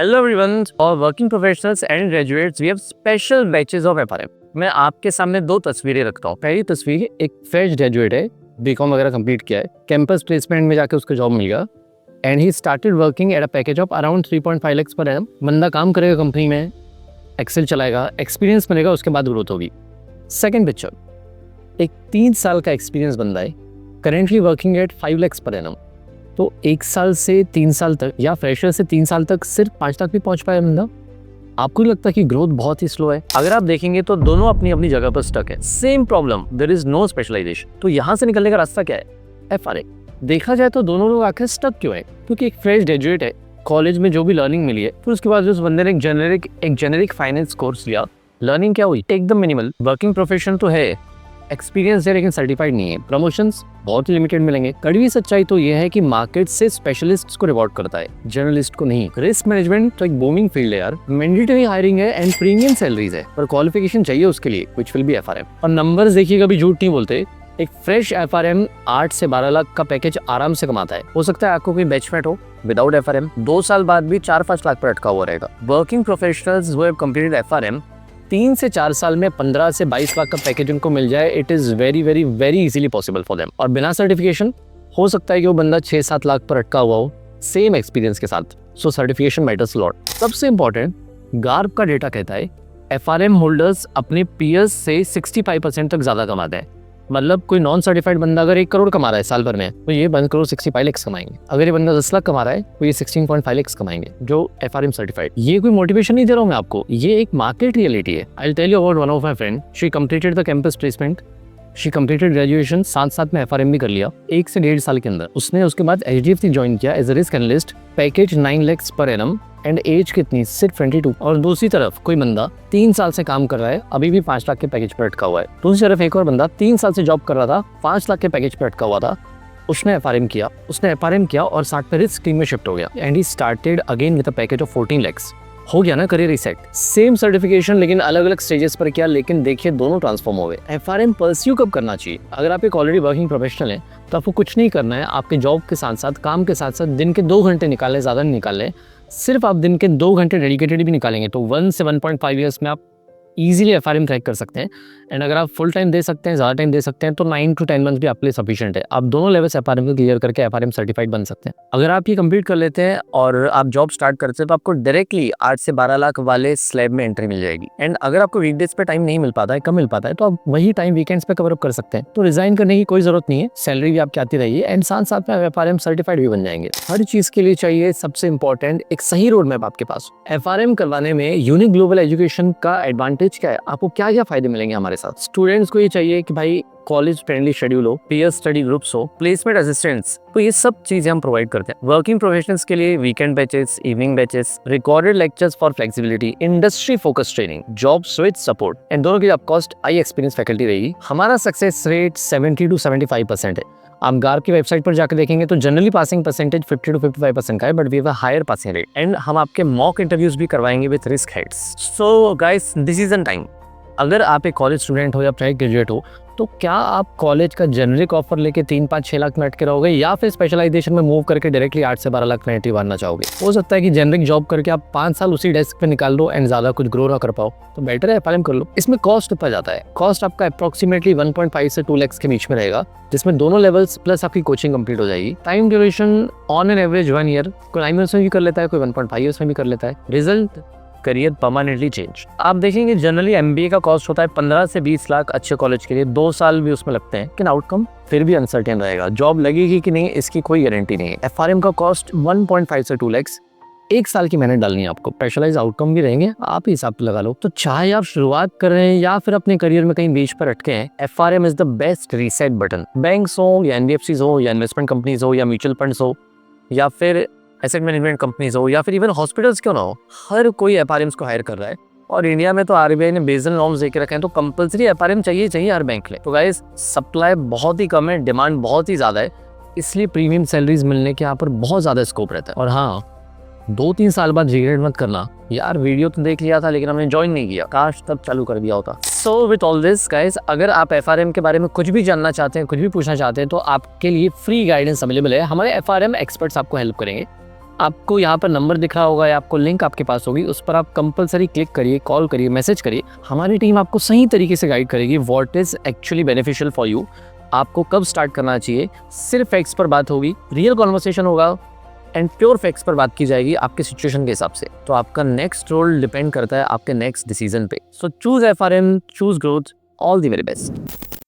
Hello everyone और working professionals and graduates we have special batches of FRM. मैं आपके सामने दो तस्वीरें रखता हूँ। पहली तस्वीर एक फ्रेश ग्रेजुएट है, बीकॉम वगैरह कंप्लीट किया है, कैंपस प्लेसमेंट में जाके उसको जॉब मिल गया and he started working at a package of around 3.5 lakh per annum. बंदा काम करेगा कंपनी में, एक्सेल चलाएगा, एक्सपीरियंस मिलेगा, उसके बाद ग्रोथ होगी। सेकेंड पिक्चर एक 3 साल का एक्सपीरियंस बंदा है, currently working at 5 lakh per annum. तो 1 साल से 3 साल तक या फ्रेशर से 3 साल तक सिर्फ 5 लाख भी पहुंच पाया बंदा। आपको लगता है कि ग्रोथ बहुत ही स्लो है? अगर आप देखेंगे तो दोनों अपनी अपनी जगह पर स्टक है, same problem, there is no specialisation. तो यहाँ से निकलने का रास्ता क्या है? एफआरए। देखा जाए तो दोनों लोग आखिर स्टक क्यों है? क्योंकि एक फ्रेश ग्रेजुएट है, कॉलेज में जो भी लर्निंग मिली है, फिर उसके बाद उस बंदे ने एक जेनेरिक फाइनेंस कोर्स लिया। लर्निंग क्या हुई? एकदम मिनिमल। वर्किंग प्रोफेशन तो है, एक्सपीरियंस है, लेकिन सर्टिफाइड नहीं है। प्रमोशंस बहुत ही लिमिटेड मिलेंगे। कड़वी सच्चाई तो यह है कि मार्केट से स्पेशलिस्ट्स को रिवॉर्ड करता है, जर्नलिस्ट को नहीं। रिस्क मैनेजमेंट तो एक बूमिंग फील्ड है यार, मैंडेटरी हायरिंग है एंड प्रीमियम सैलरीज है, पर क्वालिफिकेशन चाहिए उसके लिए, व्हिच विल बी एफआरएम। और नंबर्स देखिए, कभी झूठ नहीं बोलते। एक फ्रेश एफआरएम 8 से 12 लाख का पैकेज आराम से कमाता है। हो सकता है आपको कोई बैचमेट हो विदाउट एफआरएम, 2 साल बाद भी 4-5 लाख पर अटका हुआ रहेगा। Working professionals who have completed FRM 3 से 4 साल में 15 से 22 लाख का पैकेज उनको मिल जाए, it is very very very easily possible for them. और बिना सर्टिफिकेशन हो सकता है कि वो बंदा 6-7 लाख पर अटका हुआ हो, सेम एक्सपीरियंस के साथ। सो सर्टिफिकेशन मैटर्स लॉट। सबसे इंपॉर्टेंट, गार्प का डेटा कहता है एफआरएम होल्डर्स अपने पीयर्स से 65% तक ज्यादा कमाते हैं। मतलब कोई नॉन सर्टिफाइड बंदा अगर 1 करोड़ कमा रहा है साल भर में, तो ये 1 करोड़ 65 लाख कमाएंगे। अगर ये बंदा 10 लाख कमा रहा है तो ये 16.5 लाख कमाएंगे, जो एफआरएम सर्टिफाइड। ये कोई मोटिवेशन नहीं दे रहा हूँ मैं आपको, ये एक मार्केट रियलिटी है। I will tell you about one of my friend, she completed the campus placement, she completed graduation, साथ में एफआरएम भी कर लिया 1 से 1.5 साल के अंदर। उसने उसके बाद एचडीएफसी ज्वाइन किया as a risk analyst, package 9 lakh per annum and as कितनी? सिर्फ 22। और दूसरी तरफ कोई बंदा 3 साल से काम कर रहा है, अभी भी 5 लाख के पैकेज पर अटका हुआ है। दूसरी तरफ एक और बंदा 3 साल से जॉब कर रहा था, 5 लाख के पैकेज पर अटका हुआ था, उसने एफआरएम किया और 60 पे रिस्क टीम में शिफ्ट हो गया and he started again with a package of 14 lakh. हो गया ना करियर रिसेट। सेम सर्टिफिकेशन लेकिन अलग अलग स्टेजेस पर किया, लेकिन देखिए दोनों ट्रांसफॉर्म हो गए। एफआरएम परस्यू कब करना चाहिए? अगर आप एक ऑलरेडी वर्किंग प्रोफेशनल है तो आपको कुछ नहीं करना है। आपके जॉब के साथ साथ, काम के साथ साथ दिन के 2 घंटे निकालें, ज़्यादा नहीं निकालें। सिर्फ आप दिन के 2 घंटे डेडिकेटेड भी निकालेंगे तो 1 से 1.5 ईयर्स में आप इजीली एफआरएम क्रैक कर सकते हैं। एंड अगर आप फुल टाइम दे सकते हैं, ज़्यादा टाइम दे सकते हैं, तो 9 to 10 मंथ भी आपके लिए सफिशिएंट है। आप दोनों लेवल्स एफआरएम को क्लियर करके एफआरएम सर्टिफाइड बन सकते हैं। अगर आप ये कंप्लीट कर लेते हैं और आप जॉब स्टार्ट करते हैं तो आपको डायरेक्टली 8 से 12 लाख वाले स्लैब में एंट्री मिल जाएगी। एंड अगर आपको वीकडेज पे टाइम नहीं मिल पाता है, कम मिल पाता है, तो आप वही टाइम वीकेंड्स पे कवर अप कर सकते हैं। तो रिजाइन करने की कोई जरूरत नहीं है, सैलरी भी आपकी आती रहेगी एंड साथ में एफआरएम सर्टिफाइड भी बन जाएंगे। हर चीज के लिए चाहिए सबसे इंपॉर्टेंट एक सही रोड मैप आपके पास। एफआरएम करवाने में यूनिक ग्लोबल एजुकेशन का एडवांटेज क्या है? आपको क्या फायदे मिलेंगे हमारे साथ? स्टूडेंट्स को ये चाहिए कि भाई कॉलेज फ्रेंडली शेड्यूल हो, पीयर स्टडी ग्रुप्स हो, प्लेसमेंट असिस्टेंट्स, तो ये सब चीजें हम प्रोवाइड करते हैं। वर्किंग प्रोफेशनल्स के लिए weekend batches, evening batches, recorded lectures for flexibility, industry focus training, job switch support and दोनों की of course high experience faculty रहेगी। हमारा सक्सेस रेट 70 to 75% है। आप गार्प की वेबसाइट पर जाकर देखेंगे तो जनरली पासिंग परसेंटेज 50 to 55% का है, but we have a higher passing rate and हम आपके मॉक इंटरव्यूज भी करवाएंगे with risk heads. So guys, this is the time. अगर आप एक कॉलेज स्टूडेंट हो या फ्रेश ग्रेजुएट हो, तो क्या आप कॉलेज का जेनरिक ऑफर लेके 3-5-6 लाख में अटके रहोगे, या फिर स्पेशलाइजेशन में मूव करके डायरेक्टली 8 से 12 लाख में एंट्री मारना चाहोगे? हो सकता है कि जेनरिक जॉब करके आप 5 साल उसी डेस्क पे निकाल लो एंड ज्यादा कुछ ग्रो ना कर पाओ, तो बेटर है एफआरएम कर लो। इसमें कॉस्ट कितना जाता है? कॉस्ट आपका अप्रोक्सीमेटली 1.5 से 2 लाख के बीच में रहेगा, जिसमें दोनों लेवल्स प्लस आपकी कोचिंग कंप्लीट हो जाएगी। Time duration on an average 1 year, कोई 9 मंथ्स में भी कर लेता है, कोई 1.5 ईयर्स में भी कर लेता है। Result, career permanently change. आप देखेंगे जनरली एमबीए का कॉस्ट होता है 15 से 20 लाख अच्छे कॉलेज के लिए, 2 साल भी उसमें लगते हैं, लेकिन आउटकम फिर भी अनसर्टेन रहेगा। जॉब लगेगी कि नहीं इसकी कोई गारंटी नहीं है। एफआरएम का कॉस्ट 1.5 से 2 लाख, 1 साल की मेहनत डालनी है आपको, स्पेशलाइज आउटकम भी रहेंगे, आप ही हिसाब लगा लो। तो चाहे आप शुरुआत कर रहे हैं या फिर अपने करियर में कहीं बीच पर अटके हैं, FRM is the best reset button. Banks हो या एनबीएफसीज हो या इन्वेस्टमेंट कंपनीज हो या म्यूचुअल फंड्स हो या फिर एसेट मैनेजमेंट कंपनीज हो या फिर इवन हॉस्पिटल्स क्यों ना हो, हर कोई एफआरएम्स को हायर कर रहा है। और इंडिया में तो आरबीआई ने बेसल नॉर्म्स देके रखे हैं, तो कंपलसरी एफआरएम चाहिए हर बैंक ले। तो गाइस, सप्लाई बहुत ही कम है, डिमांड बहुत ही ज्यादा है, इसलिए प्रीमियम सैलरीज मिलने के यहाँ पर बहुत ज्यादा स्कोप रहता है। और हाँ, 2-3 साल बाद रिग्रेट मत करना, यार वीडियो तो देख लिया था लेकिन हमने ज्वाइन नहीं किया, काश तब चालू कर दिया होता। So with all this guys, अगर आप एफआरएम के बारे में कुछ भी जानना चाहते हैं, कुछ भी पूछना चाहते हैं, तो आपके लिए फ्री गाइडेंस अवेलेबल है। हमारे एफआरएम एक्सपर्ट्स आपको हेल्प करेंगे। आपको यहाँ पर नंबर दिख रहा होगा या आपको लिंक आपके पास होगी, उस पर आप कंपलसरी क्लिक करिए, कॉल करिए, मैसेज करिए। हमारी टीम आपको सही तरीके से गाइड करेगी what is actually beneficial for you, आपको कब स्टार्ट करना चाहिए। सिर्फ फैक्ट्स पर बात होगी, रियल कॉन्वर्सेशन होगा एंड प्योर फैक्ट्स पर बात की जाएगी आपके सिचुएशन के हिसाब से। तो आपका नेक्स्ट रोल डिपेंड करता है आपके नेक्स्ट डिसीजन पे। So choose FRM, choose growth, all the very best.